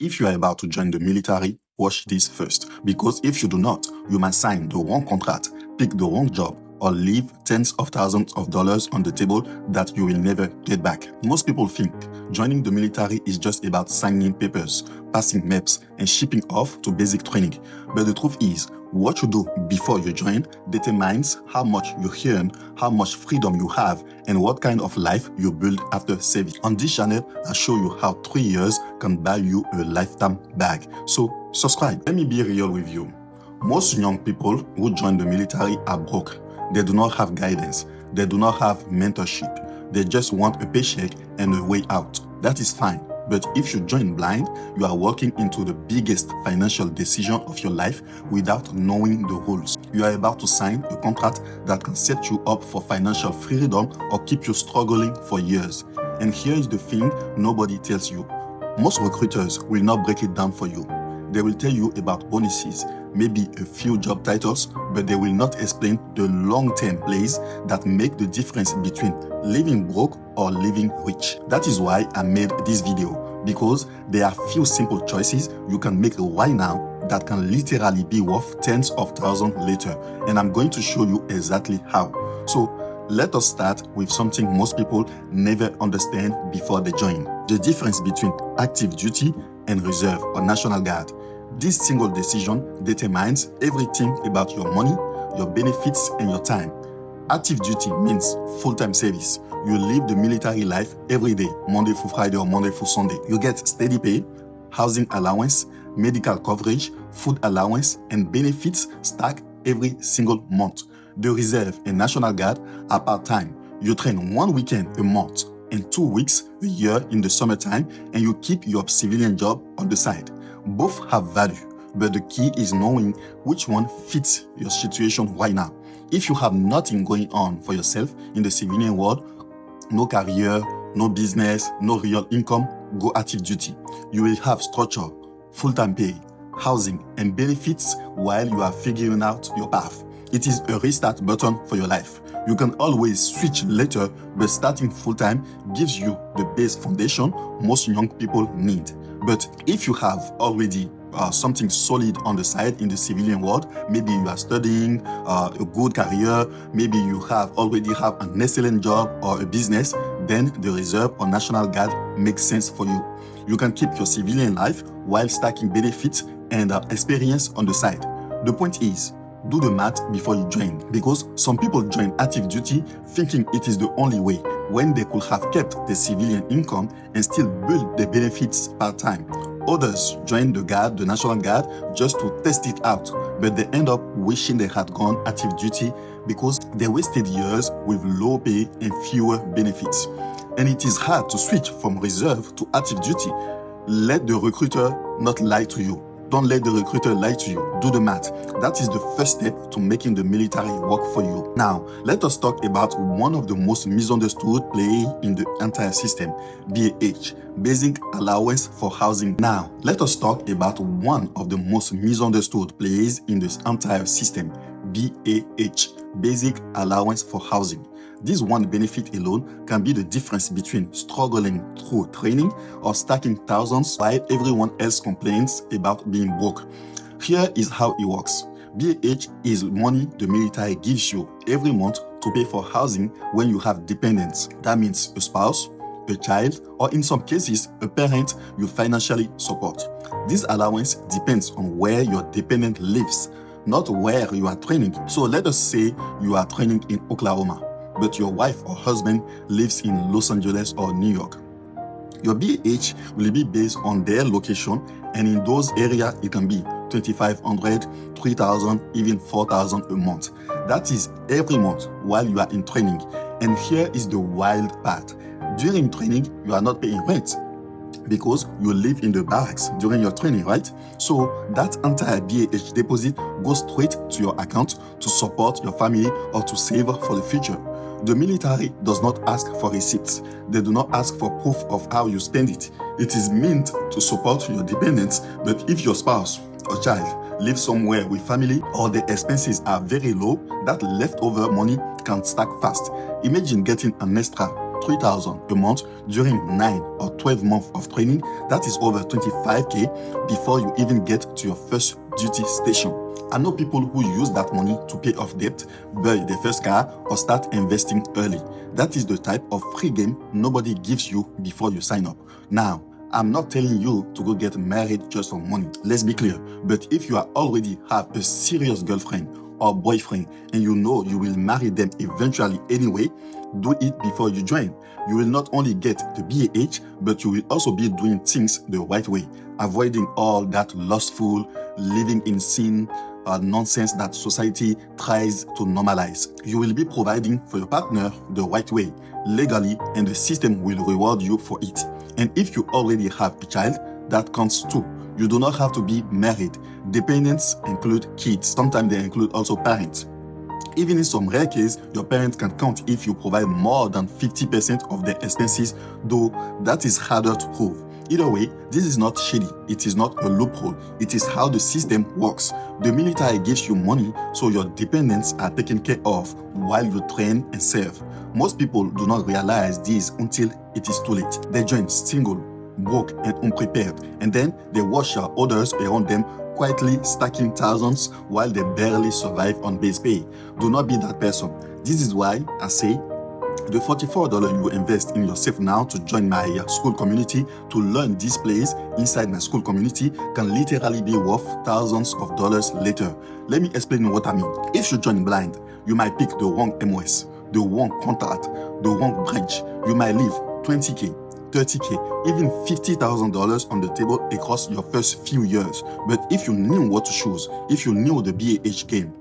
If you are about to join the military, watch this first. Because if you do not, you might sign the wrong contract, pick the wrong job, or leave tens of thousands of dollars on the table that you will never get back. Most people think joining the military is just about signing papers, passing MEPS, and shipping off to basic training. But the truth is, what you do before you join determines how much you earn, how much freedom you have, and what kind of life you build after service. On this channel, I show you how 3 years can buy you a lifetime bag. So subscribe. Let me be real with you. Most young people who join the military are broke. They do not have guidance. They do not have mentorship. They just want a paycheck and a way out. That is fine. But if you join blind, you are walking into the biggest financial decision of your life without knowing the rules. You are about to sign a contract that can set you up for financial freedom or keep you struggling for years. And here is the thing nobody tells you. Most recruiters will not break it down for you. They will tell you about bonuses, maybe a few job titles, but they will not explain the long-term plays that make the difference between living broke or living rich. That is why I made this video, because there are few simple choices you can make right now that can literally be worth tens of thousands later, and I'm going to show you exactly how. So let us start with something most people never understand before they join: the difference between active duty and reserve or National Guard. This single decision determines everything about your money, your benefits, and your time. Active duty means full-time service. You live the military life every day, Monday through Friday or Monday through Sunday. You get steady pay, housing allowance, medical coverage, food allowance, and benefits stacked every single month. The reserve and National Guard are part-time. You train 1 weekend a month and 2 weeks a year in the summertime, and you keep your civilian job on the side. Both have value, but the key is knowing which one fits your situation right now. If you have nothing going on for yourself in the civilian world, no career, no business, no real income, go active duty. You will have structure, full-time pay, housing, and benefits while you are figuring out your path. It is a restart button for your life. You can always switch later, but starting full-time gives you the base foundation most young people need. But if you have already something solid on the side in the civilian world, maybe you are studying a good career, maybe you already have an excellent job or a business, then the reserve or National Guard makes sense for you. You can keep your civilian life while stacking benefits and experience on the side. The point is, do the math before you join, because some people join active duty thinking it is the only way, when they could have kept the civilian income and still build the benefits part-time. Others join the Guard, the National Guard, just to test it out, but they end up wishing they had gone active duty because they wasted years with low pay and fewer benefits. And it is hard to switch from reserve to active duty. Let the recruiter not lie to you. Don't let the recruiter lie to you. Do the math. That is the first step to making the military work for you. Now, let us talk about one of the most misunderstood play in the entire system, BAH, Basic Allowance for Housing. Now, let us talk about one of the most misunderstood plays in this entire system, BAH, Basic Allowance for Housing. This one benefit alone can be the difference between struggling through training or stacking thousands while everyone else complains about being broke. Here is how it works. BAH is money the military gives you every month to pay for housing when you have dependents. That means a spouse, a child, or in some cases, a parent you financially support. This allowance depends on where your dependent lives, not where you are training. So let us say you are training in Oklahoma, but your wife or husband lives in Los Angeles or New York. Your BAH will be based on their location, and in those areas it can be $2,500, $3,000, even $4,000 a month. That is every month while you are in training. And here is the wild part. During training, you are not paying rent because you live in the barracks during your training, right? So that entire BAH deposit goes straight to your account to support your family or to save for the future. The military does not ask for receipts. They do not ask for proof of how you spend it. It is meant to support your dependents, but if your spouse or child lives somewhere with family or the expenses are very low, that leftover money can stack fast. Imagine getting an extra 3,000 a month during 9 or 12 months of training, that is over 25K before you even get to your first duty station. I know people who use that money to pay off debt, buy their first car, or start investing early. That is the type of free game nobody gives you before you sign up. Now, I'm not telling you to go get married just for money. Let's be clear. But if you already have a serious girlfriend or boyfriend and you know you will marry them eventually anyway, do it before you join. You will not only get the BAH, but you will also be doing things the right way, avoiding all that lustful, living in sin, nonsense that society tries to normalize. You will be providing for your partner the right way, legally, and the system will reward you for it. And if you already have a child, that counts too. You do not have to be married. Dependents include kids. Sometimes they include also parents. Even in some rare cases, your parents can count if you provide more than 50% of their expenses, though that is harder to prove. Either way, this is not shady. It is not a loophole. It is how the system works. The military gives you money so your dependents are taken care of while you train and serve. Most people do not realize this until it is too late. They join single, broke, and unprepared, and then they watch others around them quietly stacking thousands while they barely survive on base pay. Do not be that person. This is why I say the $44 you invest in yourself now to join my school community, to learn this place inside my school community, can literally be worth thousands of dollars later. Let me explain what I mean. If you join blind, you might pick the wrong MOS, the wrong contract, the wrong branch. You might leave 20K, 30K, even $50,000 on the table across your first few years. But if you knew what to choose, if you knew the BAH game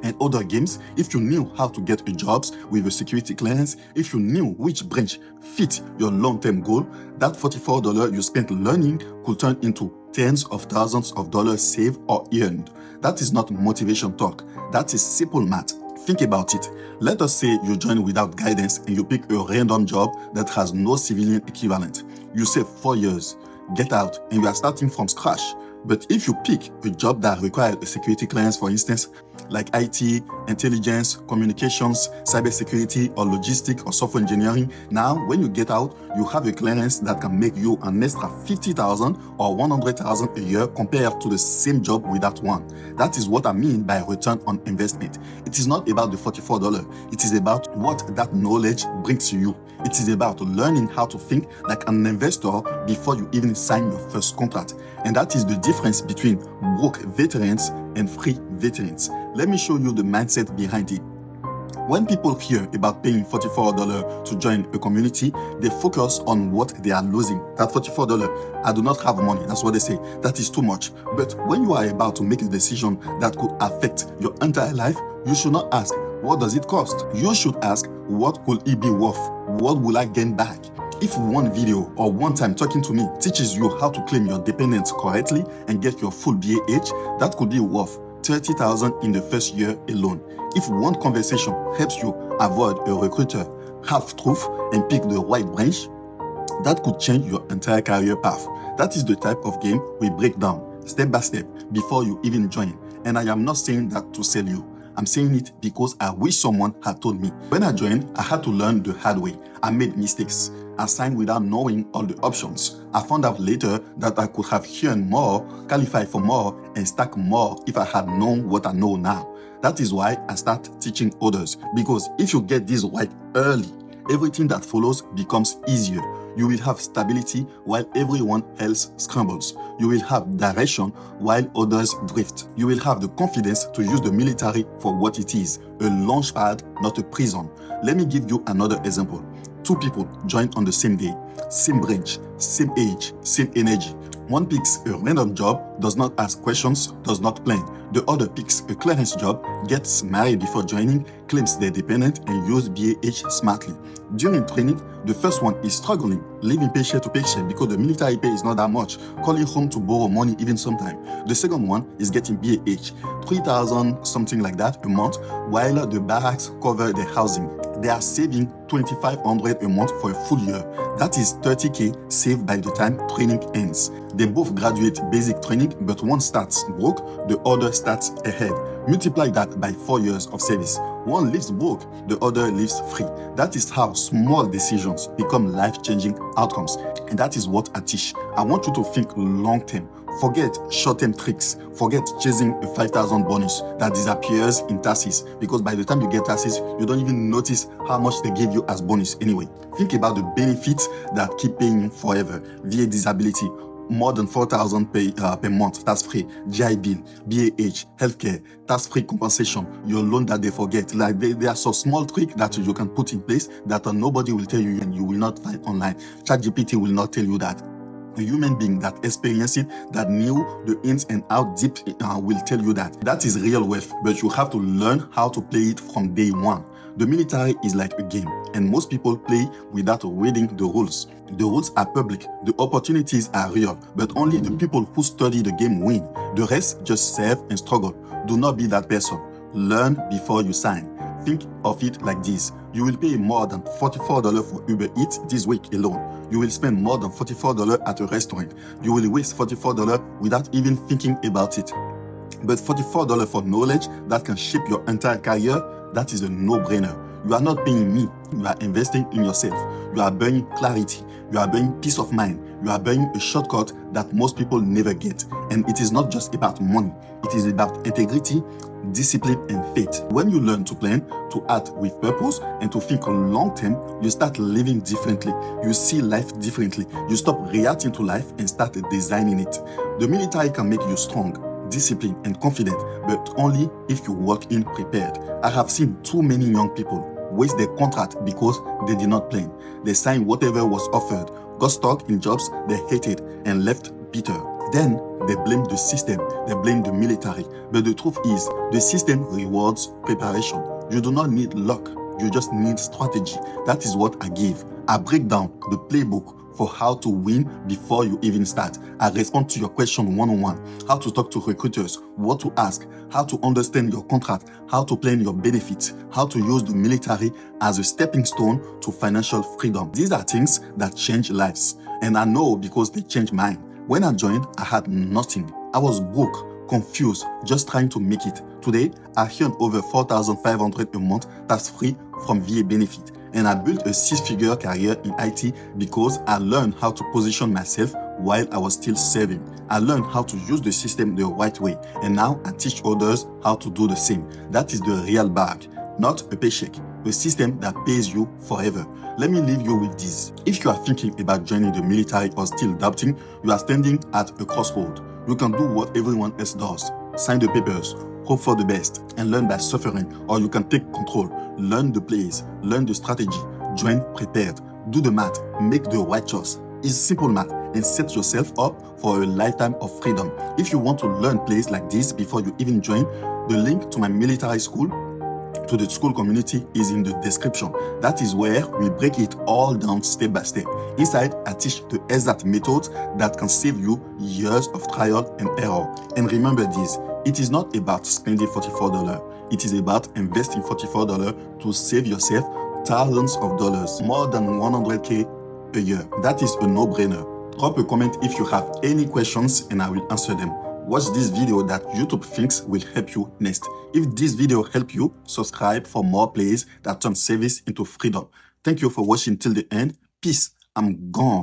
and other games, if you knew how to get a jobs with a security clearance, if you knew which branch fit your long-term goal, that $44 you spent learning could turn into tens of thousands of dollars saved or earned. That is not motivation talk. That is simple math. Think about it. Let us say you join without guidance and you pick a random job that has no civilian equivalent. You save 4 years, get out, and you are starting from scratch. But if you pick a job that requires a security clearance, for instance, like IT, intelligence, communications, cybersecurity, or logistics or software engineering, now when you get out, you have a clearance that can make you an extra $50,000 or $100,000 a year compared to the same job without one. That is what I mean by return on investment. It is not about the $44. It is about what that knowledge brings to you. It is about learning how to think like an investor before you even sign your first contract. And that is the difference between broke veterans and free veterans. Let me show you the mindset behind it. When people hear about paying $44 to join a community, they focus on what they are losing. That $44, I do not have money. That's what they say. That is too much. But when you are about to make a decision that could affect your entire life, you should not ask, what does it cost? You should ask, what could it be worth? What will I gain back? If one video or one time talking to me teaches you how to claim your dependents correctly and get your full BAH, that could be worth $30,000 in the first year alone. If one conversation helps you avoid a recruiter, have truth, and pick the right branch, that could change your entire career path. That is the type of game we break down step by step before you even join. And I am not saying that to sell you. I'm saying it because I wish someone had told me. When I joined, I had to learn the hard way. I made mistakes. I signed without knowing all the options. I found out later that I could have earned more, qualified for more, and stack more if I had known what I know now. That is why I start teaching others. Because if you get this right early, everything that follows becomes easier. You will have stability while everyone else scrambles. You will have direction while others drift. You will have the confidence to use the military for what it is, a launch pad, not a prison. Let me give you another example. 2 people join on the same day, same branch, same age, same energy. One picks a random job, does not ask questions, does not plan. The other picks a clearance job, gets married before joining, claims they're dependent, and uses BAH smartly. During training, the first one is struggling, living paycheck to paycheck because the military pay is not that much, calling home to borrow money even sometimes. The second one is getting BAH, $3,000 something like that a month, while the barracks cover the housing. they are saving $2,500 a month for a full year. That is $30K saved by the time training ends. They both graduate basic training, but one starts broke, the other starts ahead. Multiply that by 4 years of service. One lives broke, the other lives free. That is how small decisions become life-changing outcomes. And that is what I teach. I want you to think long-term. Forget short-term tricks. Forget chasing a 5,000 bonus that disappears in taxes, because by the time you get taxes, you don't even notice how much they give you as bonus anyway. Think about the benefits that keep paying you forever. VA disability, more than $4,000 per month, tax-free, GI bill, BAH, healthcare, tax-free compensation, your loan that they forget. Like they are so small tricks that you can put in place that nobody will tell you and you will not find online. ChatGPT will not tell you that. A human being that experienced it, that knew the ins and outs deep, will tell you that. That is real wealth, but you have to learn how to play it from day one. The military is like a game, and most people play without reading the rules. The rules are public, the opportunities are real, but only the people who study the game win. The rest just serve and struggle. Do not be that person. Learn before you sign. Think of it like this. You will pay more than $44 for Uber Eats this week alone. You will spend more than $44 at a restaurant. You will waste $44 without even thinking about it. But $44 for knowledge that can shape your entire career, that is a no-brainer. You are not paying me. You are investing in yourself. You are buying clarity. You are buying peace of mind. You are buying a shortcut that most people never get. And it is not just about money. It is about integrity, discipline, and faith. When you learn to plan, to act with purpose, and to think long-term, you start living differently. You see life differently. You stop reacting to life and start designing it. The military can make you strong, disciplined, and confident, but only if you walk in prepared. I have seen too many young people waste their contract because they did not plan. They signed whatever was offered, got stuck in jobs they hated, and left bitter. Then they blame the system, they blame the military. But the truth is, the system rewards preparation. You do not need luck, you just need strategy. That is what I give. I break down the playbook for how to win before you even start. I respond to your question one-on-one, how to talk to recruiters, what to ask, how to understand your contract, how to plan your benefits, how to use the military as a stepping stone to financial freedom. These are things that change lives. And I know because they changed mine. When I joined, I had nothing. I was broke, confused, just trying to make it. Today, I earn over $4,500 a month tax-free from VA benefit. And I built a 6-figure career in IT because I learned how to position myself while I was still serving. I learned how to use the system the right way. And now I teach others how to do the same. That is the real bag, not a paycheck. A system that pays you forever. Let me leave you with this. If you are thinking about joining the military or still doubting, you are standing at a crossroad. You can do what everyone else does. Sign the papers, hope for the best, and learn by suffering. Or you can take control, learn the plays, learn the strategy, join prepared, do the math, make the right choice. It's simple math, and set yourself up for a lifetime of freedom. If you want to learn plays like this before you even join, the link to my military school, to the school community, is in the description. That is where we break it all down step by step. Inside, I teach the exact methods that can save you years of trial and error. And remember this, it is not about spending $44. It is about investing $44 to save yourself thousands of dollars, more than $100K a year. That is a no-brainer. Drop a comment if you have any questions and I will answer them. Watch this video that YouTube thinks will help you next. If this video helped you, subscribe for more plays that turn service into freedom. Thank you for watching till the end. Peace. I'm gone.